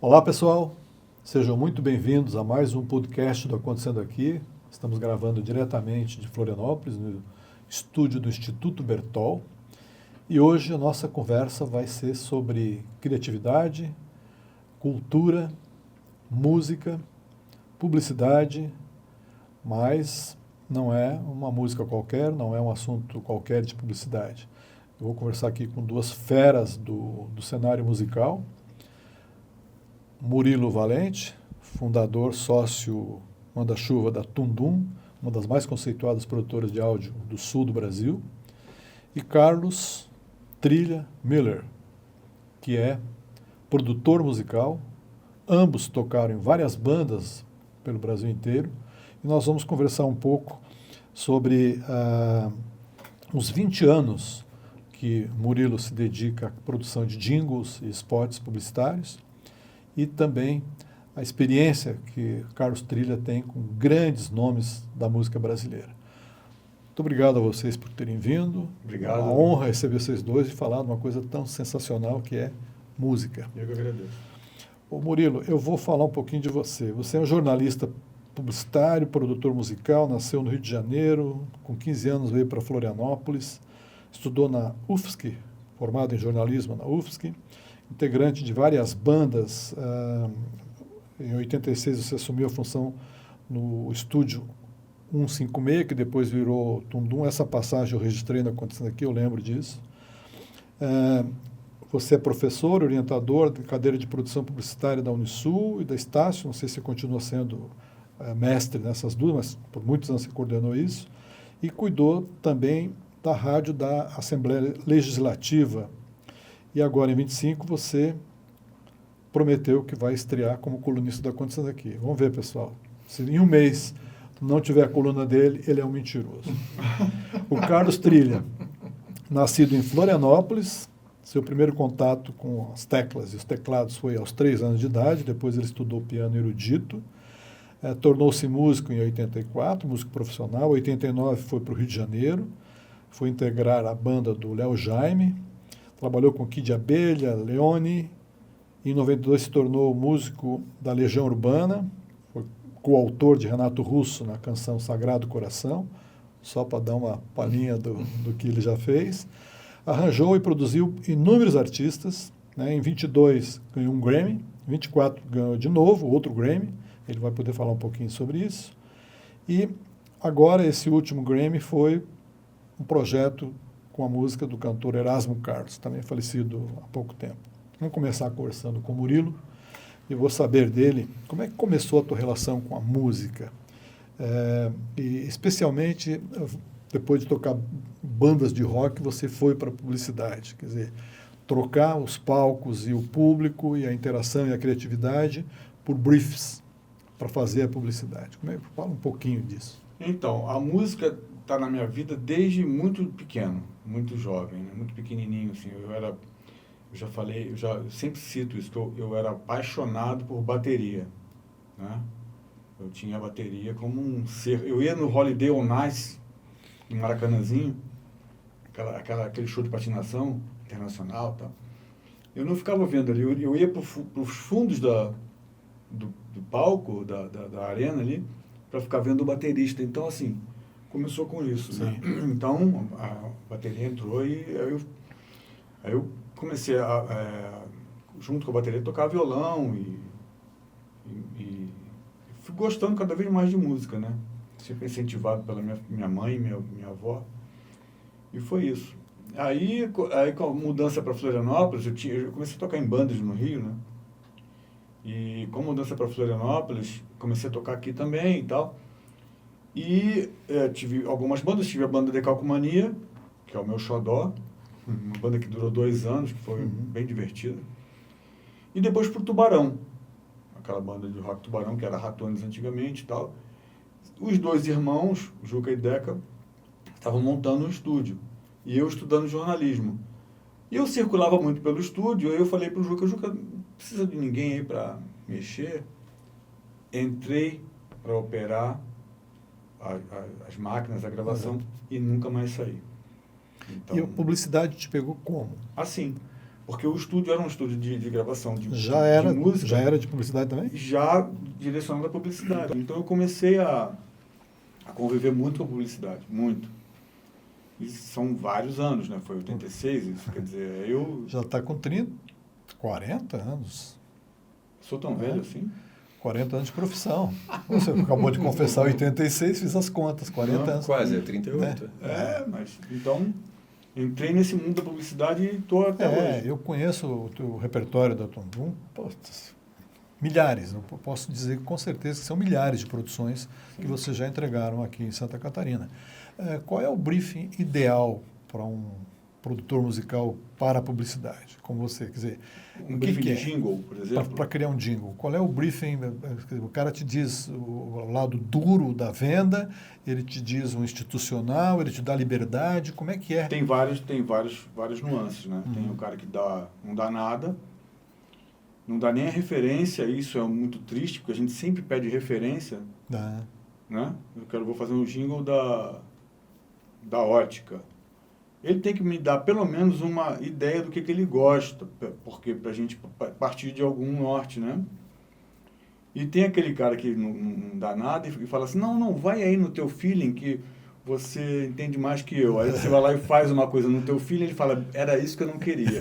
Olá, pessoal. Sejam muito bem-vindos a mais um podcast do Acontecendo Aqui. Estamos gravando diretamente de Florianópolis, no estúdio do Instituto Bertol. E hoje a nossa conversa vai ser sobre criatividade, cultura, música, publicidade, mas não é uma música qualquer, não é um assunto qualquer de publicidade. Eu vou conversar aqui com duas feras do cenário musical. Murilo Valente, fundador, sócio, manda-chuva da Tundum, uma das mais conceituadas produtoras de áudio do sul do Brasil, e Carlos Trilha Miller, que é produtor musical. Ambos tocaram em várias bandas pelo Brasil inteiro, e nós vamos conversar um pouco sobre os 20 anos que Murilo se dedica à produção de jingles e spots publicitários, e também a experiência que Carlos Trilha tem com grandes nomes da música brasileira. Muito obrigado a vocês por terem vindo. Obrigado. É uma honra receber vocês dois e falar de uma coisa tão sensacional que é música. Eu que agradeço. Ô Murilo, eu vou falar um pouquinho de você. Você é um jornalista publicitário, produtor musical, nasceu no Rio de Janeiro, com 15 anos veio para Florianópolis, estudou na UFSC, formado em jornalismo na UFSC, integrante de várias bandas. Em 86 você assumiu a função no estúdio 156, que depois virou Tundum. Essa passagem eu registrei na Acontecendo Aqui, eu lembro disso. Você é professor, orientador de cadeira de produção publicitária da Unisul e da Estácio. Não sei se você continua sendo mestre nessas duas, mas por muitos anos você coordenou isso. E cuidou também da rádio da Assembleia Legislativa. E agora, em 25, você prometeu que vai estrear como colunista da Acontecendo Aqui. Vamos ver, pessoal. Se em um mês não tiver a coluna dele, ele é um mentiroso. O Carlos Trilha, nascido em Florianópolis, seu primeiro contato com as teclas e os teclados foi aos 3 anos de idade, depois ele estudou piano erudito, tornou-se músico em 84, músico profissional. Em 89 foi para o Rio de Janeiro, foi integrar a banda do Léo Jaime, trabalhou com Kid Abelha, Leone. Em 92 se tornou músico da Legião Urbana, foi coautor de Renato Russo na canção Sagrado Coração, só para dar uma palhinha do que ele já fez. Arranjou e produziu inúmeros artistas, né? Em 22 ganhou um Grammy, em 24 ganhou de novo outro Grammy, ele vai poder falar um pouquinho sobre isso. E agora esse último Grammy foi um projeto com a música do cantor Erasmo Carlos, também falecido há pouco tempo. Vamos começar conversando com o Murilo e vou saber dele como é que começou a tua relação com a música. E especialmente depois de tocar bandas de rock, você foi para a publicidade, quer dizer, trocar os palcos e o público e a interação e a criatividade por briefs para fazer a publicidade. Fala um pouquinho disso. Então, a música está na minha vida desde muito pequeno, muito jovem, né? Muito pequenininho, assim. Eu já falei, eu sempre cito isso, que eu era apaixonado por bateria, né? Eu tinha a bateria como um ser. Eu ia no Holiday on Ice, em Maracanãzinho, aquele show de patinação internacional, tá? Eu não ficava vendo ali, eu ia para os fundos do palco, da arena ali, para ficar vendo o baterista. Então, assim, começou com isso, né? Então, a bateria entrou e aí eu comecei junto com a bateria, tocar violão e fui gostando cada vez mais de música, né? Sempre incentivado pela minha mãe, minha avó. E foi isso. Aí com a mudança para Florianópolis, eu comecei a tocar em bandas no Rio, né? E com a mudança para Florianópolis, comecei a tocar aqui também e tal. E tive algumas bandas, tive a banda Decalcomania, que é o meu xodó, uma banda que durou 2 anos, que foi bem divertida. E depois pro Tubarão, aquela banda de rock Tubarão, que era Ratones antigamente e tal. Os 2 irmãos, Juca e Deca, estavam montando um estúdio. E eu estudando jornalismo. E eu circulava muito pelo estúdio, aí eu falei pro Juca, não precisa de ninguém aí para mexer. Entrei para operar as máquinas, a gravação, e nunca mais saí. Então, e a publicidade te pegou como? assim, Porque o estúdio era um estúdio de gravação de música. Já era de publicidade também? Já direcionado à publicidade. Então eu comecei a conviver muito com a publicidade, muito. E são vários anos, né? Foi 86, isso quer dizer, eu... Já está com 40 anos. Sou tão velho assim? 40 anos de profissão. Você acabou de confessar 86, fiz as contas, 40 anos. Quase, 38. Mas então entrei nesse mundo da publicidade e estou até hoje. Eu conheço o teu repertório da Tom Boom, milhares, não posso dizer com certeza que são milhares de produções que vocês já entregaram aqui em Santa Catarina. Qual é o briefing ideal para um produtor musical para a publicidade, como você, quer dizer... Um briefing de jingle, por exemplo? Para criar um jingle. Qual é o briefing? O cara te diz o lado duro da venda, ele te diz um institucional, ele te dá liberdade, como é que é? Tem várias nuances, né? Tem o cara que não dá nada, não dá nem a referência, isso é muito triste, porque a gente sempre pede referência, né? Vou fazer um jingle da ótica. Ele tem que me dar pelo menos uma ideia do que ele gosta, porque para a gente partir de algum norte, né? E tem aquele cara que não dá nada e fala assim, não, vai aí no teu feeling que você entende mais que eu. Aí você vai lá e faz uma coisa no teu feeling e ele fala, era isso que eu não queria.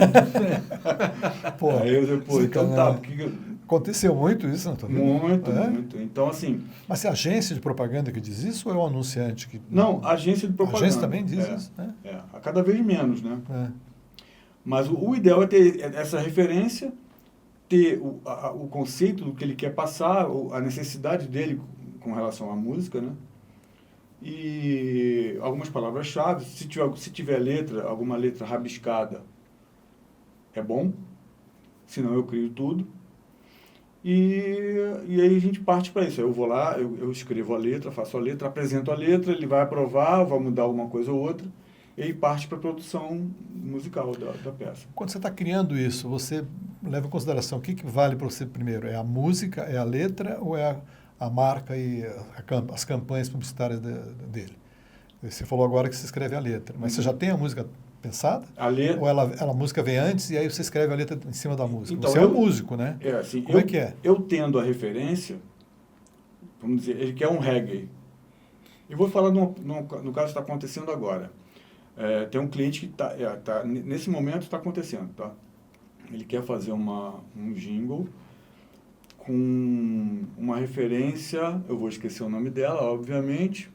Aí eu digo, então tá, porque... Aconteceu muito isso, não? Muito. Então, assim... Mas é a agência de propaganda que diz isso ou é o anunciante que... Não, a agência de propaganda. A agência também diz isso, né? A cada vez menos, né? Mas o ideal é ter essa referência, ter o conceito do que ele quer passar, a necessidade dele com relação à música, né? E algumas palavras-chave. Se tiver letra, alguma letra rabiscada, é bom. Senão eu crio tudo. E aí a gente parte para isso. Eu vou lá, eu escrevo a letra, faço a letra, apresento a letra, ele vai aprovar, vai mudar alguma coisa ou outra, e aí parte para a produção musical da peça. Quando você está criando isso, você leva em consideração o que vale para você primeiro? É a música, é a letra ou é a marca e as campanhas publicitárias dele? Você falou agora que você escreve a letra, mas você já tem a música pensada? A letra... Ou a música vem antes e aí você escreve a letra em cima da música? Então, você é um músico, né? Assim, como é que é? Eu tendo a referência, vamos dizer, ele quer um reggae. Eu vou falar no caso que está acontecendo agora. Tem um cliente que nesse momento está acontecendo, tá? Ele quer fazer um jingle com uma referência, eu vou esquecer o nome dela, obviamente,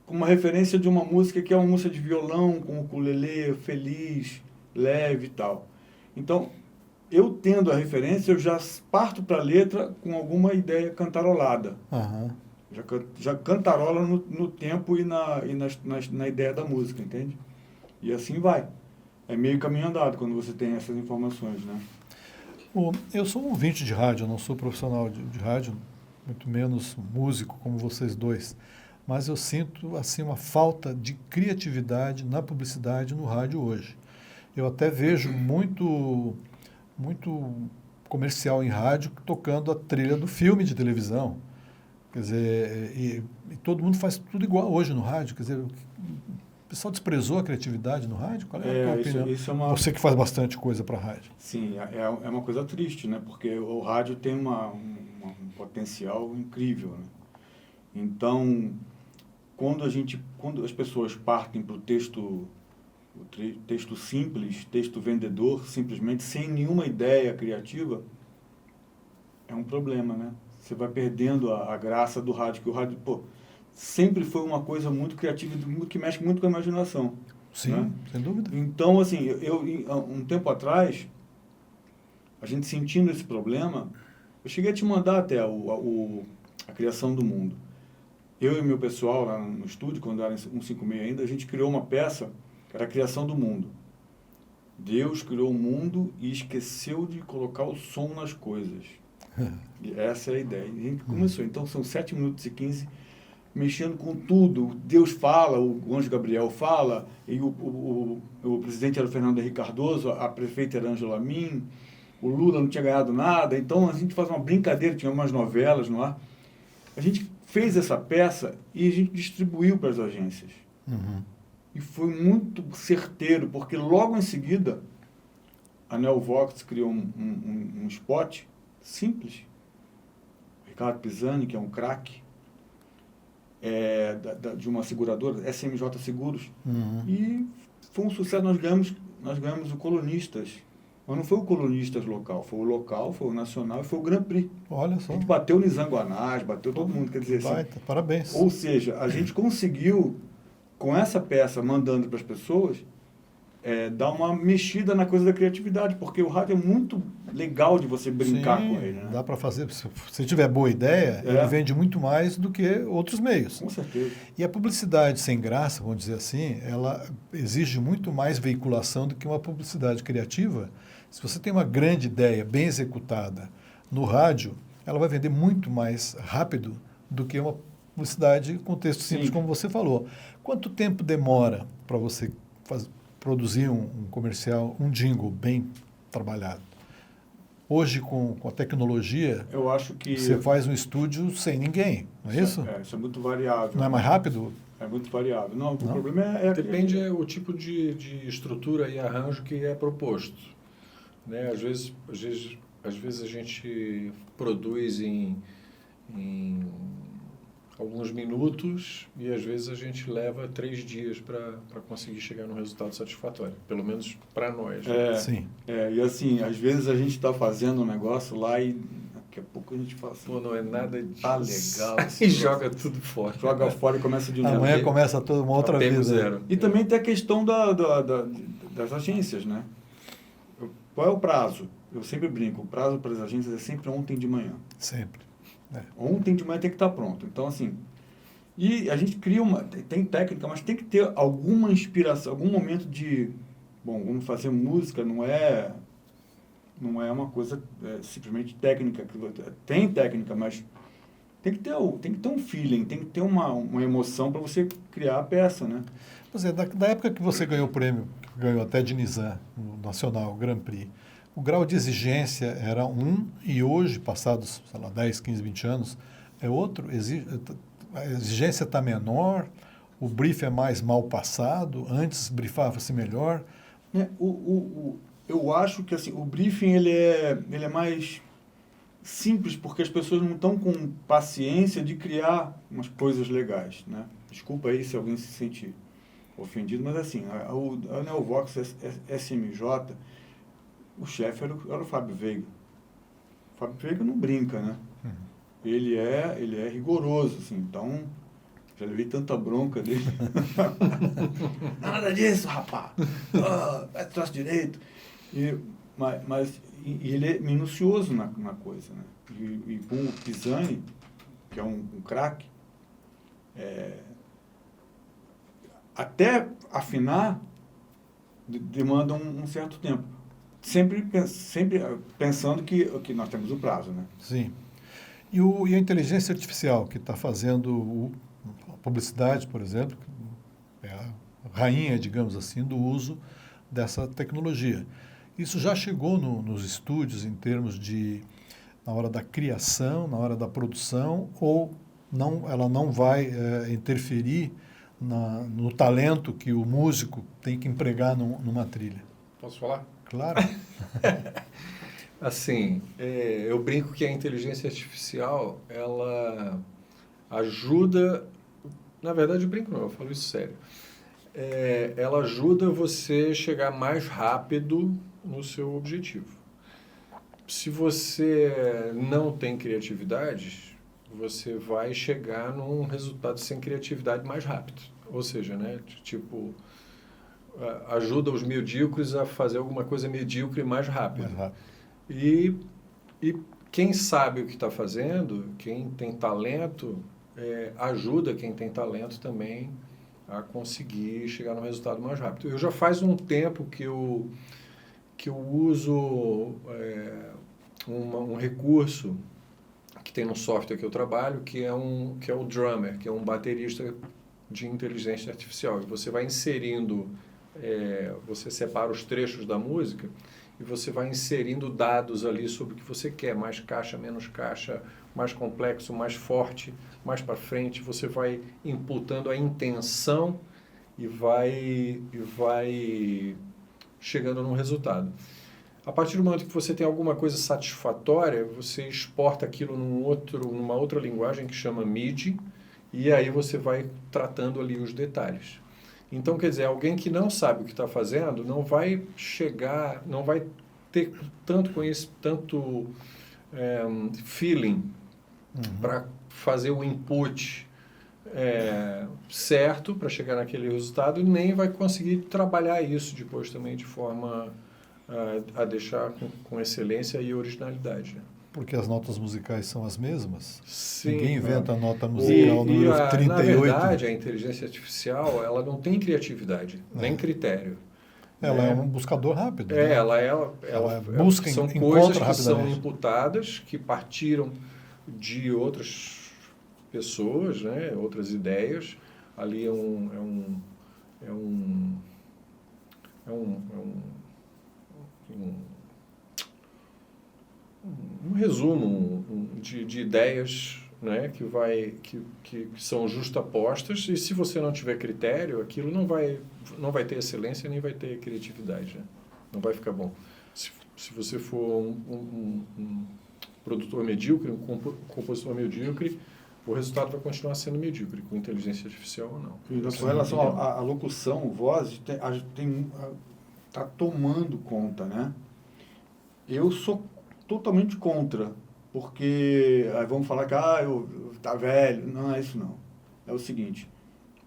uma referência de uma música que é uma música de violão, com ukulele, feliz, leve e tal. Então, eu tendo a referência, eu já parto para a letra com alguma ideia cantarolada. Já cantarola no tempo e na ideia da música, entende? E assim vai. É meio caminho andado quando você tem essas informações, né? Eu sou um ouvinte de rádio, eu não sou profissional de rádio, muito menos músico como vocês dois. Mas eu sinto assim uma falta de criatividade na publicidade no rádio hoje. Eu até vejo muito comercial em rádio tocando a trilha do filme de televisão. Quer dizer, e todo mundo faz tudo igual hoje no rádio. Quer dizer, o pessoal desprezou a criatividade no rádio? Qual é a tua opinião? Isso é Você que faz bastante coisa para a rádio. Sim, é uma coisa triste, né? Porque o rádio tem um potencial incrível, né? Então... Quando as pessoas partem para o texto simples, texto vendedor, simplesmente sem nenhuma ideia criativa, é um problema, né? Você vai perdendo a graça do rádio, que o rádio, sempre foi uma coisa muito criativa, que mexe muito com a imaginação. Sim, né? Sem dúvida. Então, assim, um tempo atrás, a gente sentindo esse problema, eu cheguei a te mandar até a criação do mundo. Eu e meu pessoal lá no estúdio, quando era 156 ainda, a gente criou uma peça que era a criação do mundo. Deus criou o mundo e esqueceu de colocar o som nas coisas. E essa é a ideia. E a gente começou. Então são 7 minutos e 15 mexendo com tudo. Deus fala, o anjo Gabriel fala, e o presidente era o Fernando Henrique Cardoso, a prefeita era Ângela Amin, o Lula não tinha ganhado nada. Então a gente faz uma brincadeira, tinha umas novelas no ar. A gente fez essa peça e a gente distribuiu para as agências. E foi muito certeiro, porque logo em seguida a Neovox criou um spot simples. Ricardo Pisani, que é um craque, de uma seguradora, SMJ Seguros, e foi um sucesso. Nós ganhamos o Colunistas. Mas não foi o Colunistas local, foi o nacional e foi o Grand Prix. Olha só. A gente bateu o Nizanguanás, bateu todo mundo, quer dizer assim. Parabéns. Ou seja, a gente conseguiu, com essa peça, mandando para as pessoas, dar uma mexida na coisa da criatividade, porque o rádio é muito legal de você brincar com ele. Né? Dá para fazer, se tiver boa ideia, ele vende muito mais do que outros meios. Com certeza. E a publicidade sem graça, vamos dizer assim, ela exige muito mais veiculação do que uma publicidade criativa. Se você tem uma grande ideia bem executada no rádio, ela vai vender muito mais rápido do que uma publicidade com texto simples, como você falou. Quanto tempo demora para você produzir um comercial, um jingle bem trabalhado? Hoje, com a tecnologia, eu acho que você faz um estúdio sem ninguém, não é isso? Isso é muito variável. Não é mais rápido? É muito variável. Não, o problema Depende o tipo de estrutura e arranjo que é proposto. Né? Às vezes a gente produz em alguns minutos e às vezes a gente leva 3 dias para conseguir chegar num resultado satisfatório, pelo menos para nós. Sim. E assim, às vezes a gente está fazendo um negócio lá e daqui a pouco a gente fala assim, pô, não é nada disso. Tá legal. E joga tudo fora. Joga fora e começa de novo. Amanhã começa toda uma outra vida. Zero. E também tem a questão das agências, né? Qual é o prazo? Eu sempre brinco, o prazo para as agências é sempre ontem de manhã. Sempre. Ontem de manhã tem que estar pronto. Então, assim, e a gente cria tem técnica, mas tem que ter alguma inspiração, algum momento de, bom, vamos fazer música, não é uma coisa simplesmente técnica. Tem técnica, mas tem que ter um feeling, tem que ter uma emoção para você criar a peça, né? Pois é, da época que você ganhou o prêmio, que ganhou até de Nizam, no Nacional, Grand Prix, o grau de exigência era e hoje, passados, sei lá, 10, 15, 20 anos, é outro. A exigência está menor, o brief é mais mal passado, antes briefava-se melhor. Eu acho que assim, o briefing ele é mais simples, porque as pessoas não estão com paciência de criar umas coisas legais, né? Desculpa aí se alguém se sentir ofendido, mas assim, a Neovox SMJ, o chefe era o Fábio Veiga. O Fábio Veiga não brinca, né? Ele é rigoroso, assim, então já levei tanta bronca dele. Nada disso, rapaz! Vai troço direito! Mas ele é minucioso na coisa, né? E com o Pisani, que é um craque, até afinar demanda um certo tempo. Sempre pensando que nós temos o prazo, né? Sim. E a inteligência artificial que está fazendo a publicidade, por exemplo, é a rainha, digamos assim, do uso dessa tecnologia. Isso já chegou nos estúdios em termos de, na hora da criação, na hora da produção, ou ela não vai interferir no talento que o músico tem que empregar numa trilha? Posso falar? Claro. Assim, eu brinco que a inteligência artificial, ela ajuda... Na verdade, eu brinco não, eu falo isso sério. Ela ajuda você a chegar mais rápido no seu objetivo. Se você não tem criatividade, você vai chegar num resultado sem criatividade mais rápido. Ou seja, né, tipo, ajuda os medíocres a fazer alguma coisa medíocre mais rápido. E quem sabe o que está fazendo, quem tem talento, ajuda quem tem talento também a conseguir chegar no resultado mais rápido. Eu já faz um tempo que eu uso um recurso que tem no software que eu trabalho, que é o Drummer, que é um baterista de inteligência artificial. E você vai inserindo, você separa os trechos da música e você vai inserindo dados ali sobre o que você quer, mais caixa, menos caixa, mais complexo, mais forte, mais para frente. Você vai imputando a intenção e vai chegando num resultado. A partir do momento que você tem alguma coisa satisfatória, você exporta aquilo numa outra linguagem que chama MIDI, e aí você vai tratando ali os detalhes. Então, quer dizer, alguém que não sabe o que está fazendo não vai chegar, não vai ter tanto feeling para fazer o input certo para chegar naquele resultado, e nem vai conseguir trabalhar isso depois também de forma a deixar com excelência e originalidade. Né? Porque as notas musicais são as mesmas? Sim, Ninguém inventa a nota musical número 38. Na verdade, a inteligência artificial ela não tem criatividade, nem critério. Ela é um buscador rápido. Ela busca, são coisas que são imputadas, que partiram de outras pessoas, né, outras ideias. Ali é um resumo de ideias, né, que são justapostas, e se você não tiver critério, aquilo não vai ter excelência nem vai ter criatividade. Né? Não vai ficar bom. Se você for um produtor medíocre, um compositor medíocre, o resultado vai continuar sendo medíocre, com inteligência artificial ou não. Com relação à locução, voz, está tomando conta, né? Eu sou totalmente contra, porque vamos falar que tá velho. Não é isso, não. É o seguinte,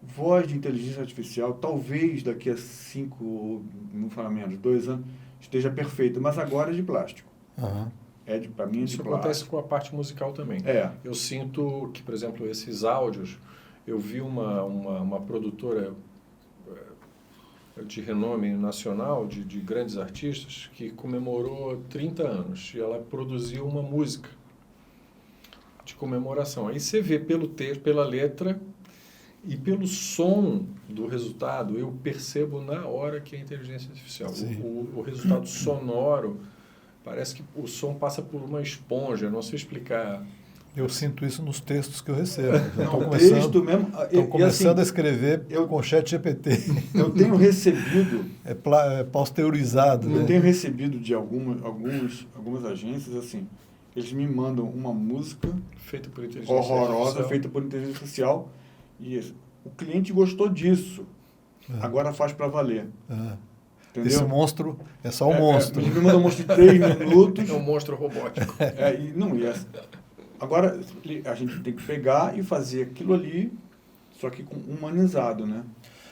voz de inteligência artificial, talvez daqui a 5, não fala menos, 2 anos, esteja perfeita, mas agora é de plástico. Uhum. Para mim, isso acontece com a parte musical também. Eu sinto que, por exemplo, esses áudios, eu vi uma produtora de renome nacional, de grandes artistas, que comemorou 30 anos, e ela produziu uma música de comemoração. Aí você vê pelo texto, pela letra e pelo som do resultado, eu percebo na hora que é inteligência artificial. O resultado sonoro, parece que o som passa por uma esponja, não sei explicar. Eu sinto isso nos textos que eu recebo. Estou começando a escrever com o ChatGPT. Eu tenho recebido... É pasteurizado. Eu tenho recebido de algumas agências, assim, eles me mandam uma música feita por inteligência horrorosa, artificial. feita por inteligência artificial, e o cliente gostou disso. Agora faz para valer. Entendeu? Esse monstro é só um monstro. Me manda um monstro de 3 minutos. É um monstro robótico. Agora, a gente tem que pegar e fazer aquilo ali, só que humanizado, né?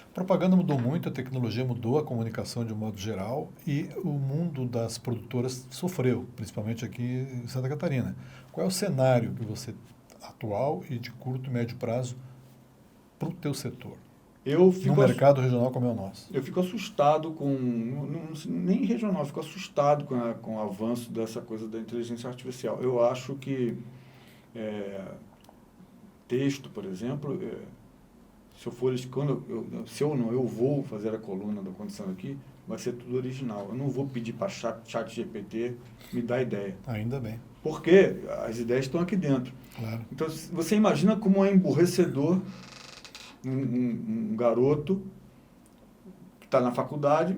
A propaganda mudou muito, a tecnologia mudou, a comunicação de um modo geral, e o mundo das produtoras sofreu, principalmente aqui em Santa Catarina. Qual é o cenário que você atual e de curto e médio prazo para o teu setor? No mercado regional como é o nosso. Eu fico assustado nem regional, eu fico assustado com o avanço dessa coisa da inteligência artificial. Eu acho que texto, por exemplo, se eu vou fazer a coluna do Acontecendo Aqui, vai ser tudo original. Eu não vou pedir para chat GPT me dar ideia. Ainda bem. Porque as ideias estão aqui dentro. Claro. Então, você imagina como é emburrecedor um garoto que está na faculdade,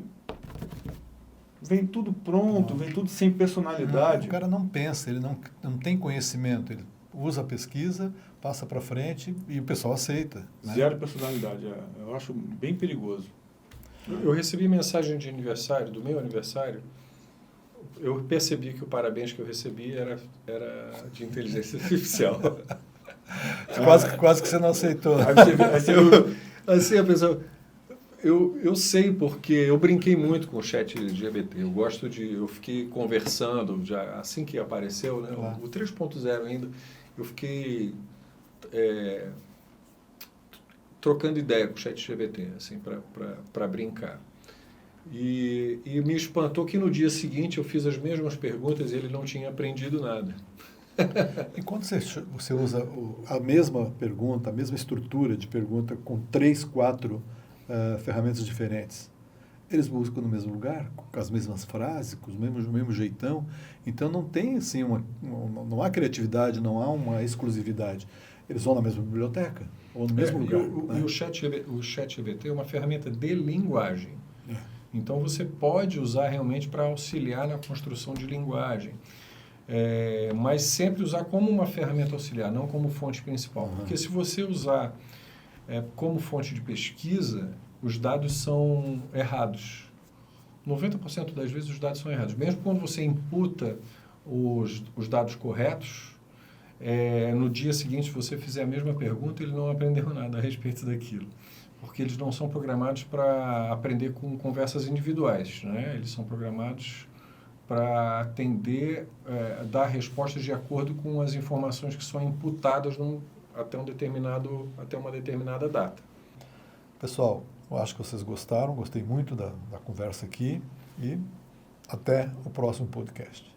vem tudo pronto, vem tudo sem personalidade. O cara não pensa, ele não tem conhecimento, ele usa a pesquisa, passa para frente e o pessoal aceita. Né? Zero personalidade, eu acho bem perigoso. Eu recebi mensagem de aniversário, do meu aniversário, eu percebi que o parabéns que eu recebi era de inteligência artificial. Quase que você não aceitou. Assim, a pessoa... Eu sei porque eu brinquei muito com o ChatGPT. Eu fiquei conversando, já assim que apareceu, né, o 3.0 ainda, eu fiquei trocando ideia com o ChatGPT, assim, para brincar. E me espantou que no dia seguinte eu fiz as mesmas perguntas e ele não tinha aprendido nada. E quando você usa a mesma pergunta, a mesma estrutura de pergunta com 3, 4 ferramentas diferentes, eles buscam no mesmo lugar, com as mesmas frases, com o mesmo jeitão, então não tem assim não há criatividade, não há uma exclusividade. Eles vão na mesma biblioteca ou no mesmo lugar. E o ChatGPT é uma ferramenta de linguagem. Então, você pode usar realmente para auxiliar na construção de linguagem. Mas sempre usar como uma ferramenta auxiliar, não como fonte principal. Porque se você usar como fonte de pesquisa, os dados são errados. 90% das vezes os dados são errados. Mesmo quando você imputa os dados corretos, no dia seguinte, se você fizer a mesma pergunta, ele não aprendeu nada a respeito daquilo. Porque eles não são programados para aprender com conversas individuais, né? Eles são programados para atender, dar respostas de acordo com as informações que são imputadas até uma determinada data. Pessoal, eu acho que vocês gostaram, gostei muito da conversa aqui e até o próximo podcast.